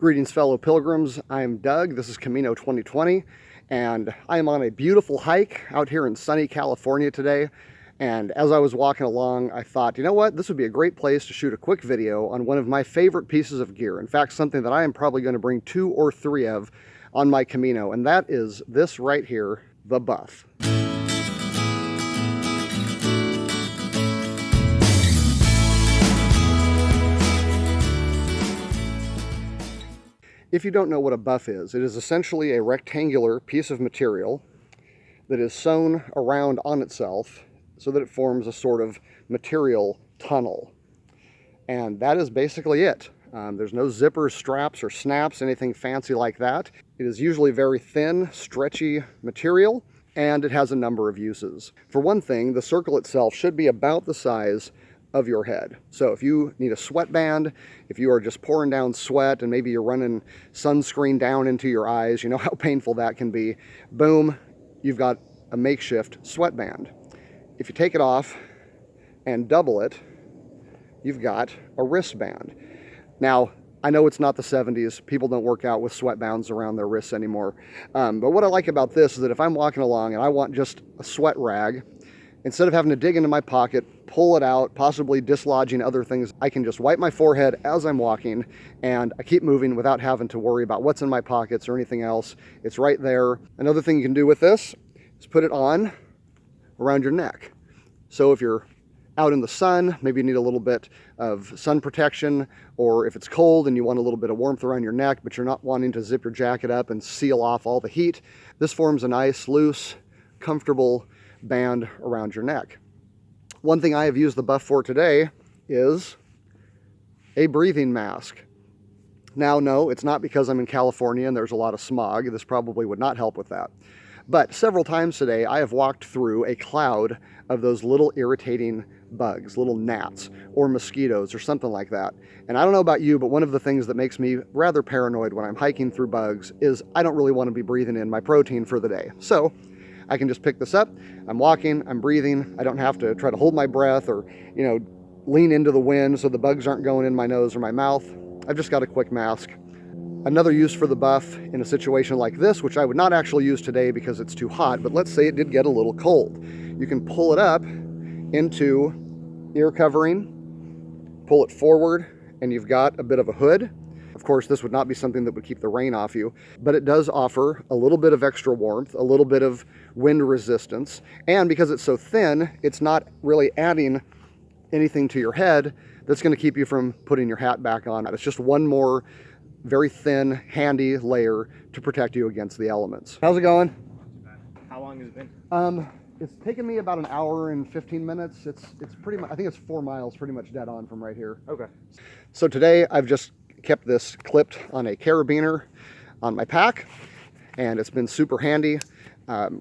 Greetings, fellow pilgrims. I'm Doug. This is Camino 2020, and I am on a beautiful hike out here in sunny California today. And as I was walking along, I thought, you know what? This would be a great place to shoot a quick video on one of my favorite pieces of gear. In fact, something that I am probably going to bring 2 or 3 of on my Camino, and that is this right here, the buff. If you don't know what a buff is, it is essentially a rectangular piece of material that is sewn around on itself so that it forms a sort of material tunnel. And that is basically it. There's no zippers, straps, or snaps, anything fancy like that. It is usually very thin, stretchy material, and it has a number of uses. For one thing, the circle itself should be about the size of your head. So if you need a sweatband, if you are just pouring down sweat and maybe you're running sunscreen down into your eyes, you know how painful that can be, boom, you've got a makeshift sweatband. If you take it off and double it, you've got a wristband. Now, I know it's not the 70s. People don't work out with sweatbands around their wrists anymore. But what I like about this is that if I'm walking along and I want just a sweat rag, instead of having to dig into my pocket, pull it out, possibly dislodging other things, I can just wipe my forehead as I'm walking, and I keep moving without having to worry about what's in my pockets or anything else. It's right there. Another thing you can do with this is put it on around your neck. So if you're out in the sun, maybe you need a little bit of sun protection, or if it's cold and you want a little bit of warmth around your neck, but you're not wanting to zip your jacket up and seal off all the heat, this forms a nice, loose, comfortable band around your neck. One thing I have used the buff for today is a breathing mask. Now, no, it's not because I'm in California and there's a lot of smog. This probably would not help with that. But several times today, I have walked through a cloud of those little irritating bugs, little gnats or mosquitoes or something like that. And I don't know about you, but one of the things that makes me rather paranoid when I'm hiking through bugs is I don't really want to be breathing in my protein for the day. So I can just pick this up, I'm walking, I'm breathing, I don't have to try to hold my breath or, you know, lean into the wind so the bugs aren't going in my nose or my mouth. I've just got a quick mask. Another use for the buff in a situation like this, which I would not actually use today because it's too hot, but let's say it did get a little cold. You can pull it up into ear covering, pull it forward, and you've got a bit of a hood. Of course, this would not be something that would keep the rain off you, but it does offer a little bit of extra warmth, a little bit of wind resistance, and because it's so thin, it's not really adding anything to your head that's going to keep you from putting your hat back on. It's just one more very thin, handy layer to protect you against the elements. How's it going? How long has it been? It's taken me about an hour and 15 minutes. It's pretty much, I think it's 4 miles pretty much dead on from right here. Okay. So today I've just kept this clipped on a carabiner on my pack, and it's been super handy.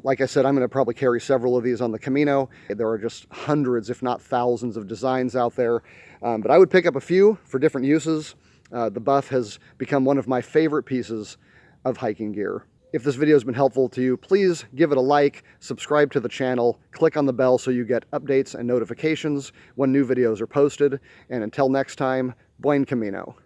Like I said, I'm going to probably carry several of these on the Camino. There are just hundreds, if not thousands, of designs out there, but I would pick up a few for different uses. The buff has become one of my favorite pieces of hiking gear. If this video has been helpful to you, please give it a like, subscribe to the channel, click on the bell so you get updates and notifications when new videos are posted, and until next time, buen Camino.